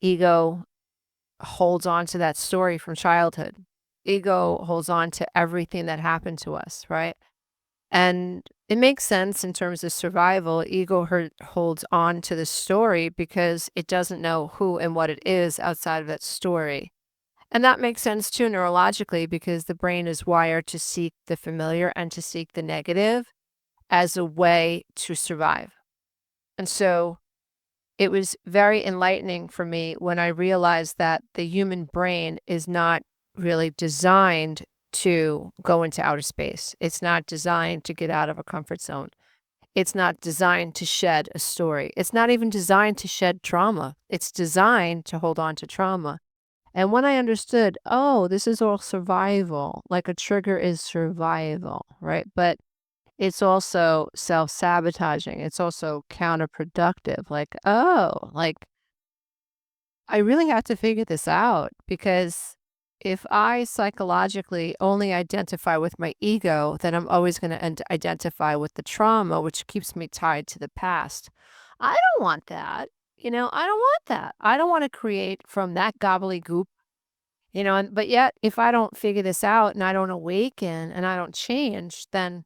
ego holds on to that story from childhood. Ego holds on to everything that happened to us, right? And it makes sense in terms of survival. Ego holds on to the story because it doesn't know who and what it is outside of that story. And that makes sense too neurologically because the brain is wired to seek the familiar and to seek the negative as a way to survive. And so it was very enlightening for me when I realized that the human brain is not really designed to go into outer space. It's not designed to get out of a comfort zone. It's not designed to shed a story. It's not even designed to shed trauma. It's designed to hold on to trauma. And when I understood, oh, this is all survival, like a trigger is survival, right? But it's also self-sabotaging. It's also counterproductive. Like, oh, like I really have to figure this out because if I psychologically only identify with my ego, then I'm always going to identify with the trauma, which keeps me tied to the past. I don't want that. I don't want that. I don't want to create from that gobbledygook, but yet if I don't figure this out and I don't awaken and I don't change, then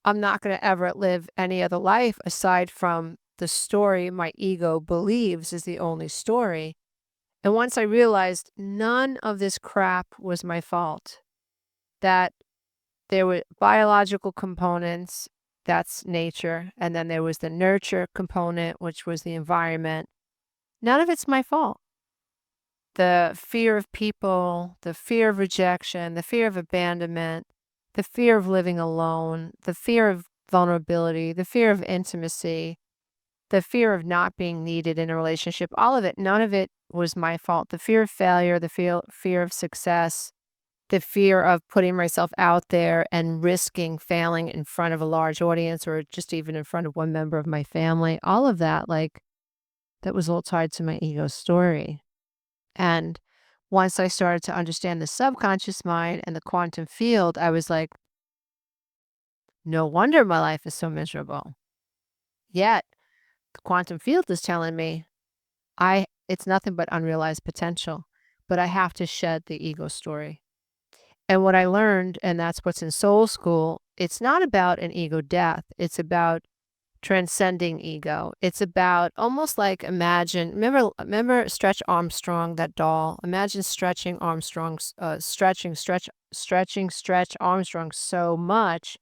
I'm not going to ever live any other life aside from the story my ego believes is the only story. And once I realized none of this crap was my fault, that there were biological components, that's nature, and then there was the nurture component, which was the environment. None of it's my fault. The fear of people, the fear of rejection, the fear of abandonment, the fear of living alone, the fear of vulnerability, the fear of intimacy, the fear of not being needed in a relationship, all of it, none of it was my fault. The fear of failure, the fear of success, the fear of putting myself out there and risking failing in front of a large audience or just even in front of one member of my family, all of that, like, that was all tied to my ego story. And once I started to understand the subconscious mind and the quantum field, I was like, no wonder my life is so miserable. Yet, the quantum field is telling me it's nothing but unrealized potential, but I have to shed the ego story. And what I learned, and that's what's in Soul School, it's not about an ego death. It's about transcending ego. It's about almost like remember Stretch Armstrong, that doll? Imagine stretching Armstrong's Stretch Armstrong so much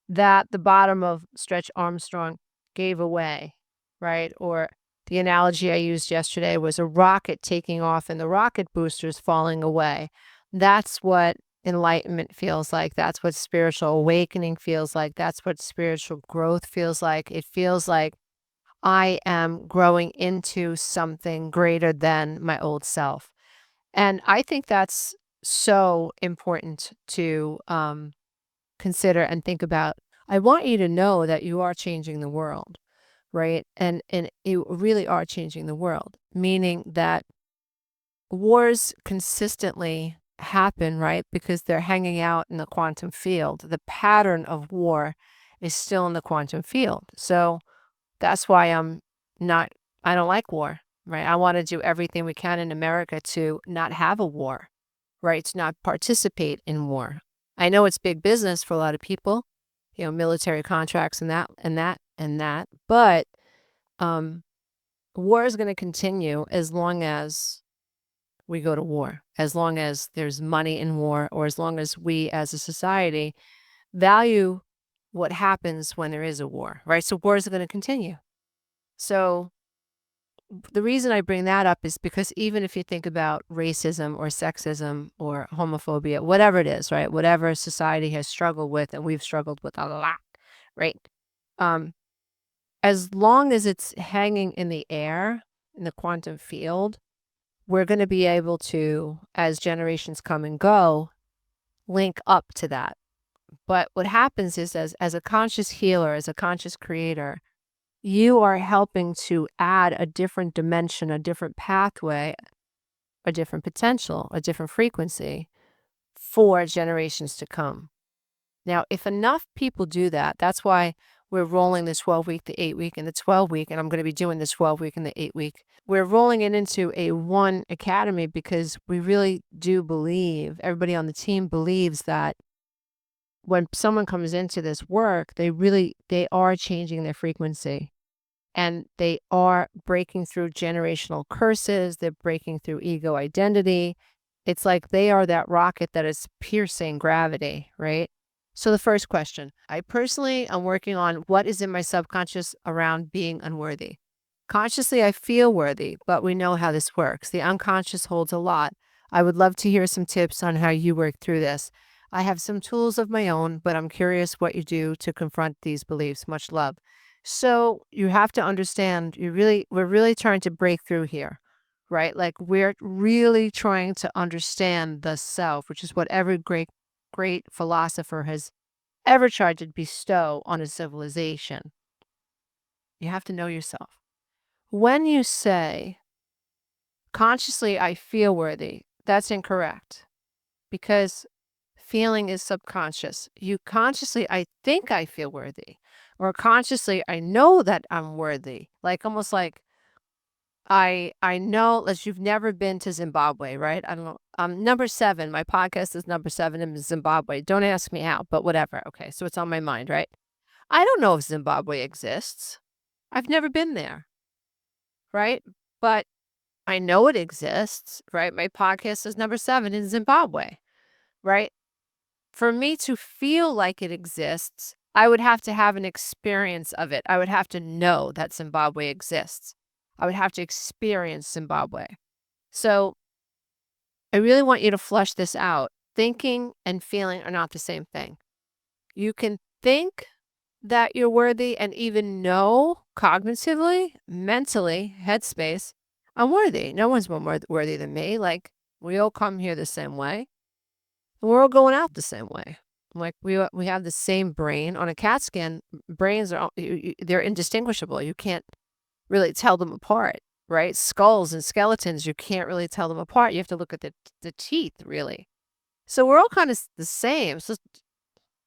that the bottom of Stretch Armstrong gave away, right? Or the analogy I used yesterday was a rocket taking off and the rocket boosters falling away. That's what enlightenment feels like. That's what spiritual awakening feels like. That's what spiritual growth feels like. It feels like I am growing into something greater than my old self. And I think that's so important to consider and think about. I want you to know that you are changing the world, right? And you really are changing the world, meaning that wars consistently happen, right? Because they're hanging out in the quantum field. The pattern of war is still in the quantum field. So that's why I don't like war, right? I want to do everything we can in America to not have a war, right? To not participate in war. I know it's big business for a lot of people, military contracts and that, but um, war is going to continue as long as we go to war, as long as there's money in war, or as long as we as a society value what happens when there is a war, right? So wars are going to continue. So the reason I bring that up is because even if you think about racism or sexism or homophobia, whatever it is, right? Whatever society has struggled with, and we've struggled with a lot, right? Um, as long as it's hanging in the air, in the quantum field, we're going to be able to, as generations come and go, link up to that. But what happens is as a conscious healer, as a conscious creator, you are helping to add a different dimension, a different pathway, a different potential, a different frequency for generations to come. Now, if enough people do that, that's why we're rolling the 12-week, the 8-week, and the 12-week, and I'm going to be doing the 12-week and the 8-week we're rolling it into a one academy because we really do believe, everybody on the team believes that when someone comes into this work, they are changing their frequency and they are breaking through generational curses. They're breaking through ego identity. It's like they are that rocket that is piercing gravity, right? So the first question, I personally am working on what is in my subconscious around being unworthy. Consciously, I feel worthy, but we know how this works. The unconscious holds a lot. I would love to hear some tips on how you work through this. I have some tools of my own, but I'm curious what you do to confront these beliefs. Much love. So you have to understand, we're really trying to break through here, right? Like we're really trying to understand the self, which is what every great philosopher has ever tried to bestow on a civilization. You have to know yourself. When you say, consciously, I feel worthy, that's incorrect because feeling is subconscious. You consciously, I think I feel worthy, or consciously, I know that I'm worthy. Like almost like I know, as you've never been to Zimbabwe, right? I don't know. Number 7. My podcast is number 7 in Zimbabwe. Don't ask me how, but whatever. Okay, so it's on my mind, right? I don't know if Zimbabwe exists. I've never been there, right? But I know it exists, right? My podcast is number 7 in Zimbabwe, right? For me to feel like it exists, I would have to have an experience of it. I would have to know that Zimbabwe exists. I would have to experience Zimbabwe. So I really want you to flush this out. Thinking and feeling are not the same thing. You can think that you're worthy and even know cognitively, mentally, headspace, I'm worthy. No one's more worthy than me. Like, we all come here the same way. And we're all going out the same way. Like, we have the same brain. On a CAT scan, brains are, they're indistinguishable. You can't really tell them apart, right? Skulls and skeletons, you can't really tell them apart. You have to look at the teeth, really. So we're all kind of the same. So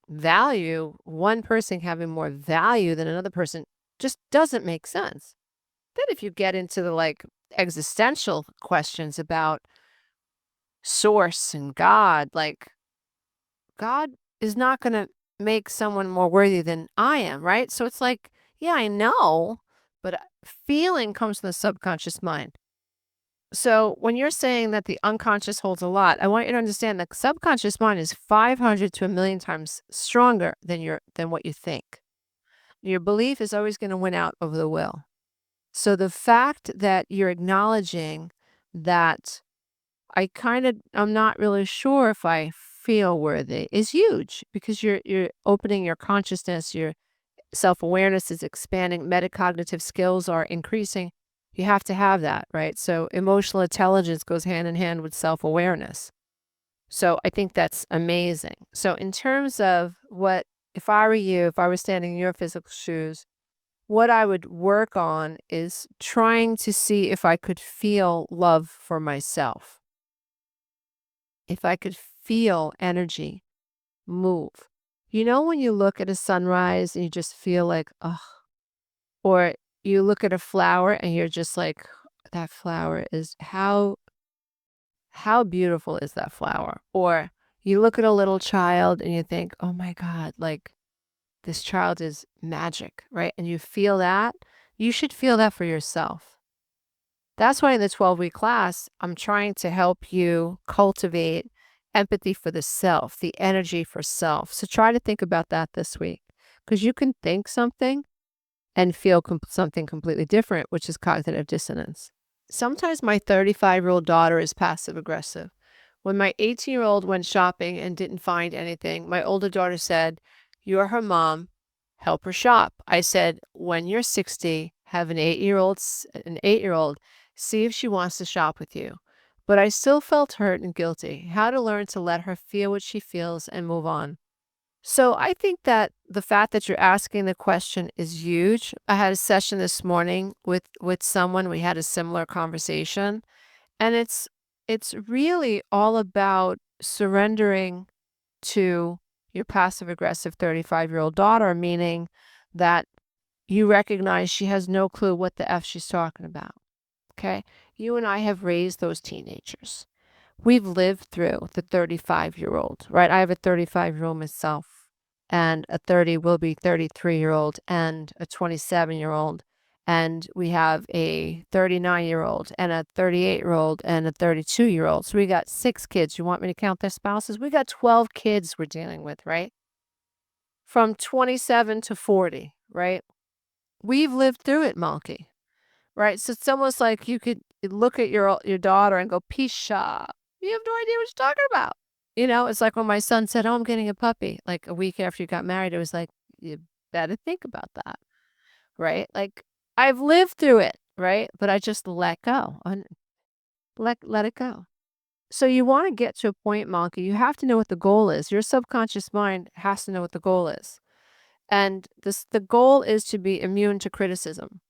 value, one person having more value than another person just doesn't make sense. Then if you get into the like existential questions about source and God, like God is not going to make someone more worthy than I am, right? So it's like, yeah, I know, but feeling comes from the subconscious mind. So when you're saying that the unconscious holds a lot, I want you to understand that subconscious mind is 500 to a million times stronger than what you think. Your belief is always going to win out over the will. So the fact that you're acknowledging that I'm not really sure if I feel worthy is huge because you're opening your consciousness, your self-awareness is expanding, metacognitive skills are increasing. You have to have that, right? So emotional intelligence goes hand in hand with self-awareness. So I think that's amazing. So in terms of if I were you, if I was standing in your physical shoes, what I would work on is trying to see if I could feel love for myself. If I could feel energy move. You know, when you look at a sunrise and you just feel like, oh, or you look at a flower and you're just like, that flower is how beautiful is that flower? Or you look at a little child and you think, oh my God, like this child is magic, right? And you feel that, you should feel that for yourself. That's why in the 12-week class, I'm trying to help you cultivate empathy for the self, the energy for self. So try to think about that this week because you can think something and feel something completely different, which is cognitive dissonance. Sometimes my 35-year-old daughter is passive aggressive. When my 18-year-old went shopping and didn't find anything, my older daughter said, you're her mom, help her shop. I said, when you're 60, have an 8-year-old, see if she wants to shop with you. But I still felt hurt and guilty. How to learn to let her feel what she feels and move on. So I think that the fact that you're asking the question is huge. I had a session this morning with someone. We had a similar conversation, and it's really all about surrendering to your passive aggressive 35-year-old daughter, meaning that you recognize she has no clue what the F she's talking about. Okay. You and I have raised those teenagers. We've lived through the 35-year-old, right? I have a 35-year-old myself, and a 30 will be 33-year-old, and a 27-year-old, and we have a 39-year-old, and a 38-year-old, and a 32-year-old. So we got 6 kids. You want me to count their spouses? We got 12 kids we're dealing with, right? From 27 to 40, right? We've lived through it, Malky. Right? So it's almost like you could look at your daughter and go, "Pisha, you have no idea what you're talking about." It's like when my son said, "Oh, I'm getting a puppy," like a week after you got married, it was like, "You better think about that." Right? Like, I've lived through it, right? But I just let go and let it go. So you want to get to a point, Monkey, you have to know what the goal is. Your subconscious mind has to know what the goal is. And the goal is to be immune to criticism.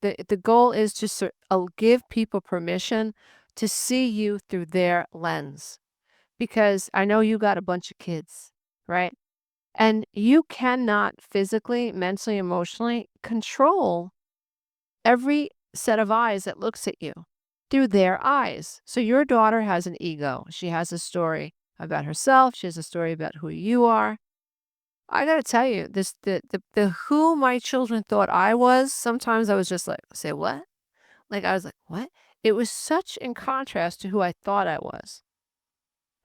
The goal is to give people permission to see you through their lens, because I know you got a bunch of kids, right? And you cannot physically, mentally, emotionally control every set of eyes that looks at you through their eyes. So your daughter has an ego. She has a story about herself. She has a story about who you are. I gotta tell you, the who my children thought I was, sometimes I was just like, say what? Like, I was like, "What?" It was such in contrast to who I thought I was,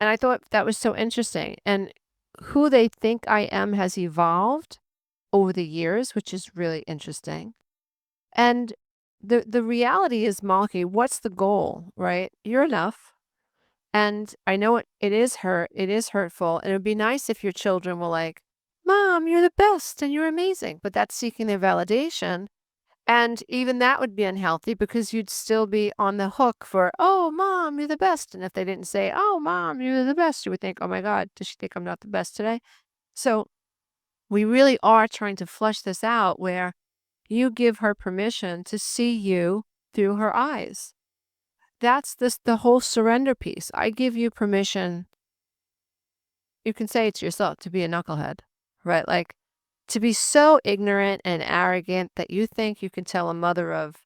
and I thought that was so interesting, and who they think I am has evolved over the years, which is really interesting, and the reality is, Malky, what's the goal, right? You're enough, and I know it is hurtful, and it would be nice if your children were like, "Mom, you're the best, and you're amazing," but that's seeking their validation. And even that would be unhealthy because you'd still be on the hook for, "Oh, mom, you're the best." And if they didn't say, "Oh, mom, you're the best," you would think, "Oh my God, does she think I'm not the best today?" So we really are trying to flush this out where you give her permission to see you through her eyes. That's the whole surrender piece. I give you permission. You can say it to yourself, to be a knucklehead, right? Like, to be so ignorant and arrogant that you think you can tell a mother of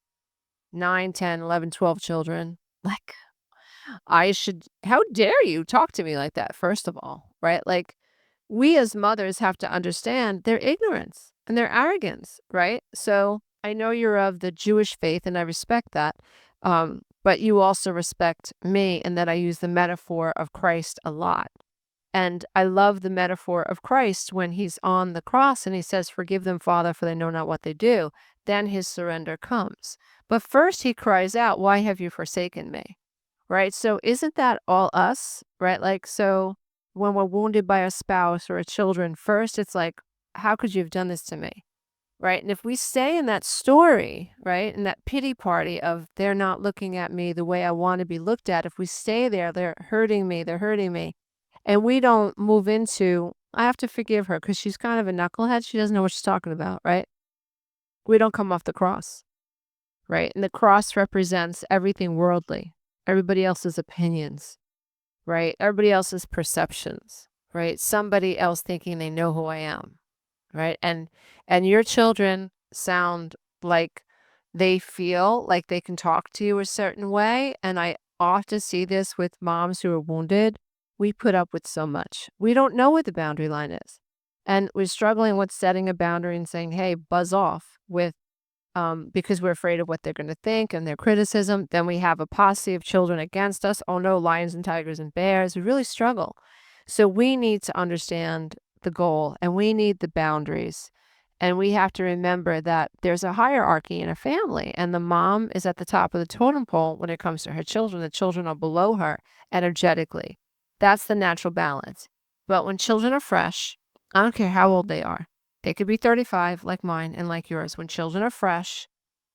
9, 10, 11, 12 children. Like, how dare you talk to me like that, first of all, right? Like, we as mothers have to understand their ignorance and their arrogance, right? So I know you're of the Jewish faith and I respect that. But you also respect me and that I use the metaphor of Christ a lot. And I love the metaphor of Christ when he's on the cross and he says, "Forgive them, Father, for they know not what they do." Then his surrender comes. But first he cries out, "Why have you forsaken me?" Right? So isn't that all us? Right? Like, so when we're wounded by a spouse or a children, first it's like, "How could you have done this to me?" Right? And if we stay in that story, right, in that pity party of they're not looking at me the way I want to be looked at, if we stay there, they're hurting me, and we don't move into, I have to forgive her because she's kind of a knucklehead. She doesn't know what she's talking about, right? We don't come off the cross, right? And the cross represents everything worldly, everybody else's opinions, right? Everybody else's perceptions, right? Somebody else thinking they know who I am, right? And your children sound like they feel like they can talk to you a certain way, and I often see this with moms who are wounded. We put up with so much. We don't know what the boundary line is. And we're struggling with setting a boundary and saying, "Hey, buzz off," with because we're afraid of what they're going to think and their criticism. Then we have a posse of children against us. Oh no, lions and tigers and bears. We really struggle. So we need to understand the goal and we need the boundaries. And we have to remember that there's a hierarchy in a family, and the mom is at the top of the totem pole when it comes to her children. The children are below her energetically. That's the natural balance. But when children are fresh, I don't care how old they are, they could be 35 like mine and like yours. When children are fresh,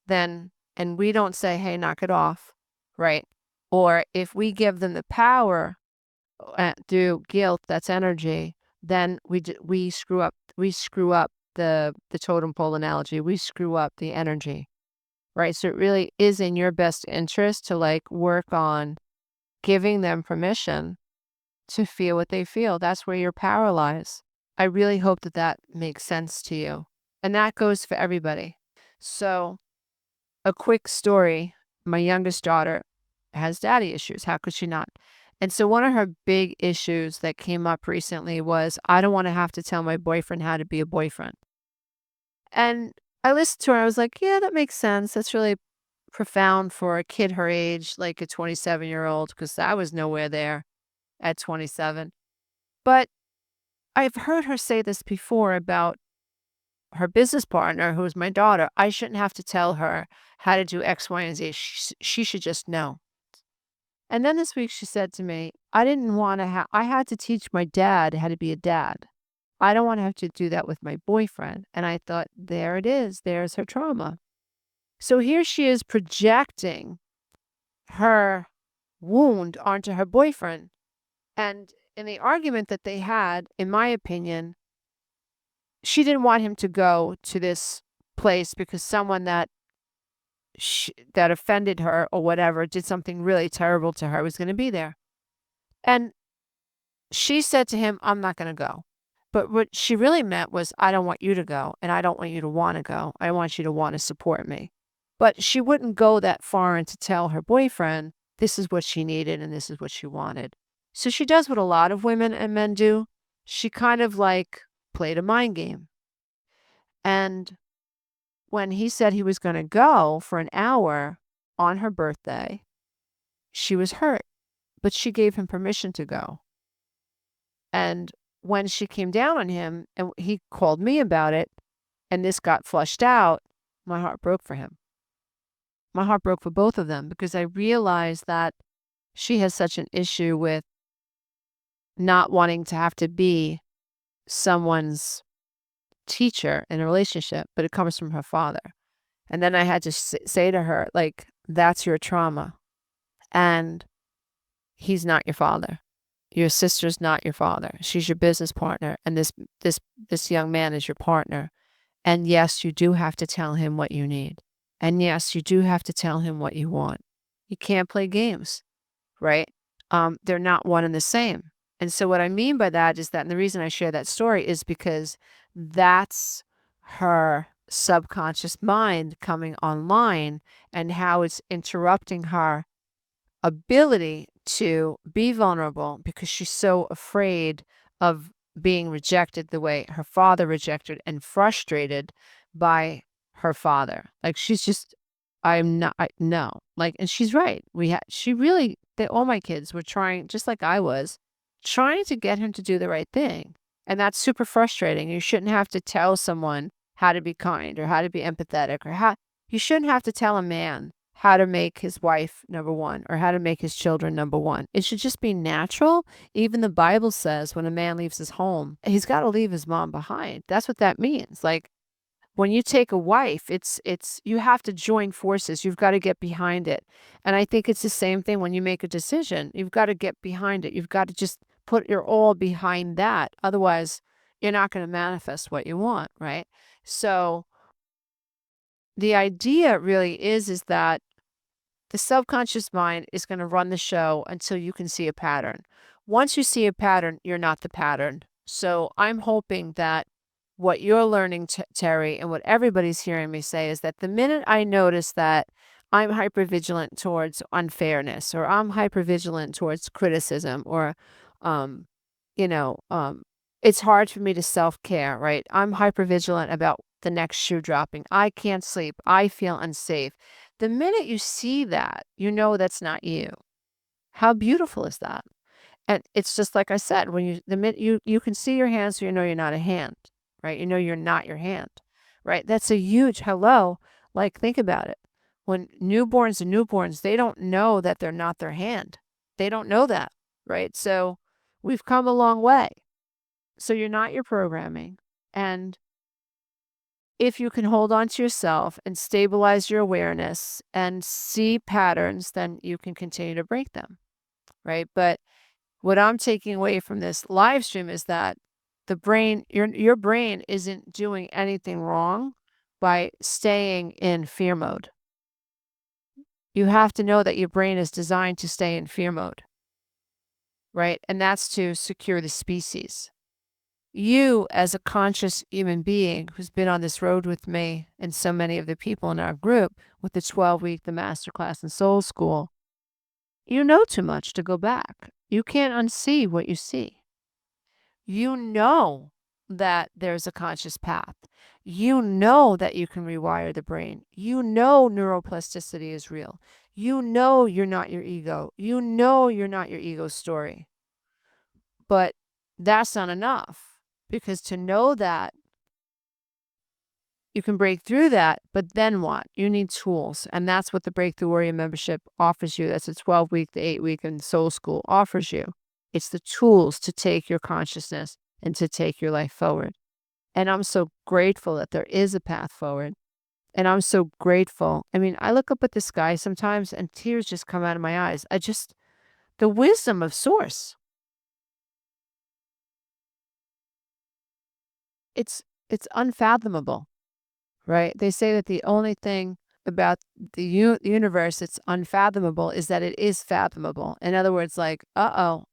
then, and we don't say, "Hey, knock it off," right? Or if we give them the power through guilt, that's energy, then we screw up the totem pole analogy. We screw up the energy, right? So it really is in your best interest to like work on giving them permission to feel what they feel. That's where your power lies. I really hope that that makes sense to you. And that goes for everybody. So, a quick story. my youngest daughter has daddy issues. How could she not? And so one of her big issues that came up recently was, I don't want to have to tell my boyfriend how to be a boyfriend. And I listened to her. I was like, yeah, that makes sense. That's really profound for a kid her age, like a 27-year-old, because I was nowhere there at 27. But I've heard her say this before about her business partner, who's my daughter. I shouldn't have to tell her how to do X, Y, and Z. She should just know. And then this week she said to me, I didn't want to have, I had to teach my dad how to be a dad. I don't want to have to do that with my boyfriend. And I thought, there it is. There's her trauma. So here she is projecting her wound onto her boyfriend. And in the argument that they had, in my opinion, she didn't want him to go to this place because someone that offended her or whatever did something really terrible to her was going to be there. And she said to him, I'm not going to go. But what she really meant was, I don't want you to go, and I don't want you to want to go. I want you to want to support me. But she wouldn't go that far and to tell her boyfriend, this is what she needed and this is what she wanted. So she does what a lot of women and men do. She kind of like played a mind game. And when he said he was going to go for an hour on her birthday, she was hurt, but she gave him permission to go. And when she came down on him and he called me about it and this got flushed out, my heart broke for him. My heart broke for both of them because I realized that she has such an issue with not wanting to have to be someone's teacher in a relationship, but it comes from her father. And then I had to say to her, like, that's your trauma. And he's not your father. Your sister's not your father. She's your business partner. And this young man is your partner. And yes, you do have to tell him what you need. And yes, you do have to tell him what you want. You can't play games, right? They're not one and the same. And so what I mean by that is that, and the reason I share that story is because that's her subconscious mind coming online and how it's interrupting her ability to be vulnerable because she's so afraid of being rejected the way her father rejected and frustrated by her father. Like she's just, I'm not, no, like, and she's right. She really, all my kids were trying, just like I was, trying to get him to do the right thing. And that's super frustrating. You shouldn't have to tell someone how to be kind or how to be empathetic or you shouldn't have to tell a man how to make his wife number one or how to make his children number one. It should just be natural. Even the Bible says when a man leaves his home, he's got to leave his mom behind. That's what that means. Like when you take a wife, it's you have to join forces. You've got to get behind it. And I think it's the same thing when you make a decision. You've got to get behind it. You've got to just put your all behind that. Otherwise, you're not going to manifest what you want, right? So the idea really is that the subconscious mind is going to run the show until you can see a pattern. Once you see a pattern, you're not the pattern. So I'm hoping that what you're learning, Terry, and what everybody's hearing me say is that the minute I notice that I'm hypervigilant towards unfairness or I'm hypervigilant towards criticism or, um, you know, it's hard for me to self-care, right? I'm hypervigilant about the next shoe dropping. I can't sleep. I feel unsafe. The minute you see that, you know that's not you. How beautiful is that? And it's just like I said, when the minute you can see your hand, so you know you're not a hand, right? You know you're not your hand, right? That's a huge hello. Like think about it. When newborns, they don't know that they're not their hand. They don't know that, right? So we've come a long way. So you're not your programming. And if you can hold on to yourself and stabilize your awareness and see patterns, then you can continue to break them, right? But what I'm taking away from this live stream is that the brain, your brain isn't doing anything wrong by staying in fear mode. You have to know that your brain is designed to stay in fear mode, right? And that's to secure the species. You, as a conscious human being who's been on this road with me and so many of the people in our group with the 12-week, the masterclass and soul school, you know too much to go back. You can't unsee what you see. You know that there's a conscious path. You know that you can rewire the brain. You know neuroplasticity is real. You know you're not your ego. You know you're not your ego story. But that's not enough, because to know that, you can break through that, but then what? You need tools. And that's what the Breakthrough Warrior membership offers you. That's a 12-week, the 8-week, and Soul School offers you. It's the tools to take your consciousness and to take your life forward. And I'm so grateful that there is a path forward. And I'm so grateful. I mean, I look up at the sky sometimes and tears just come out of my eyes. The wisdom of Source, it's unfathomable. Right? They say that the only thing about the universe that's unfathomable is that it is fathomable. In other words, like,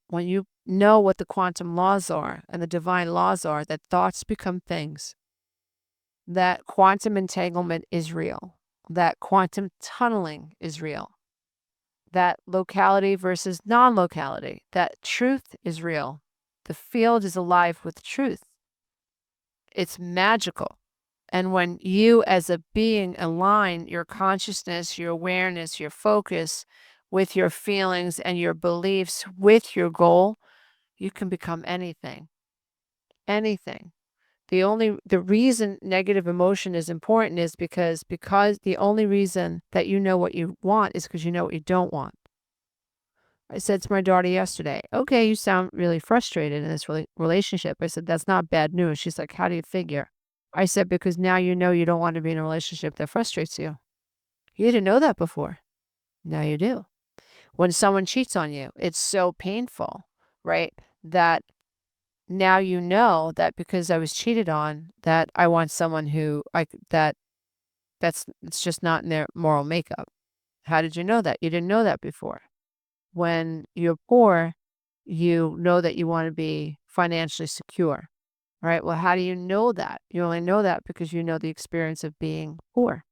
when you know what the quantum laws are and the divine laws are, that thoughts become things, that quantum entanglement is real, that quantum tunneling is real, that locality versus non locality, that truth is real. The field is alive with truth. It's magical. And when you as a being align your consciousness, your awareness, your focus with your feelings and your beliefs with your goal, you can become anything. Anything. The reason negative emotion is important is because the only reason that you know what you want is because you know what you don't want. I said to my daughter yesterday, okay, you sound really frustrated in this relationship. I said, that's not bad news. She's like, how do you figure? I said, because now you know you don't want to be in a relationship that frustrates you. You didn't know that before. Now you do. When someone cheats on you, it's so painful, right? That now you know that because I was cheated on, that I want someone who it's just not in their moral makeup. How did you know that? You didn't know that before. When you're poor, you know that you want to be financially secure, right? Well, how do you know that? You only know that because you know the experience of being poor,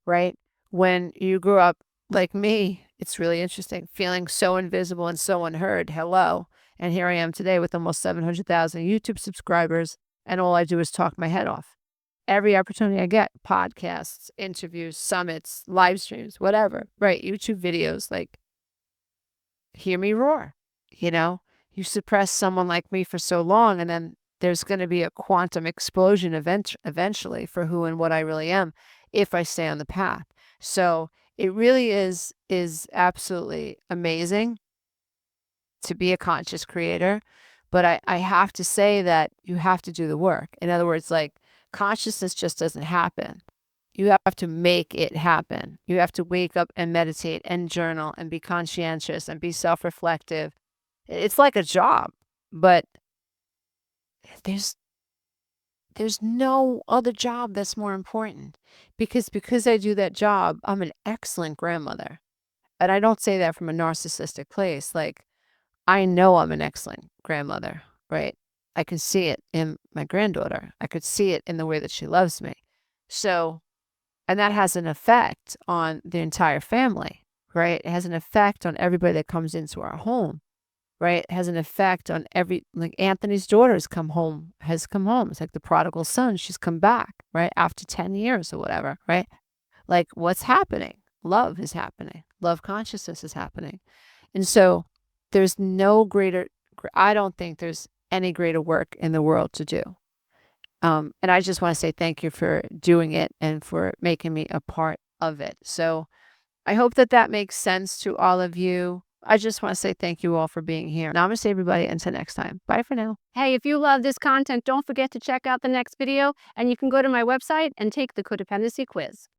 right? When you grew up like me, it's really interesting, feeling so invisible and so unheard. Hello. And here I am today with almost 700,000 YouTube subscribers, and all I do is talk my head off. Every opportunity I get, podcasts, interviews, summits, live streams, whatever, right? YouTube videos, like, hear me roar. You know, you suppress someone like me for so long, and then there's going to be a quantum explosion eventually for who and what I really am if I stay on the path. So it really is absolutely amazing to be a conscious creator. But I have to say that you have to do the work. In other words, like, consciousness just doesn't happen. You have to make it happen. You have to wake up and meditate and journal and be conscientious and be self-reflective. It's like a job, but there's there's no other job that's more important, because I do that job, I'm an excellent grandmother. And I don't say that from a narcissistic place. Like, I know I'm an excellent grandmother, right? I can see it in my granddaughter. I could see it in the way that she loves me. So, and that has an effect on the entire family, right? It has an effect on everybody that comes into our home, right? It has an effect on like Anthony's daughter has come home. It's like the prodigal son. She's come back, right? After 10 years or whatever, right? Like, what's happening? Love is happening. Love consciousness is happening. And so there's no I don't think there's any greater work in the world to do. And I just want to say thank you for doing it and for making me a part of it. So I hope that that makes sense to all of you. I just want to say thank you all for being here. Namaste, everybody. Until next time. Bye for now. Hey, if you love this content, don't forget to check out the next video, and you can go to my website and take the codependency quiz.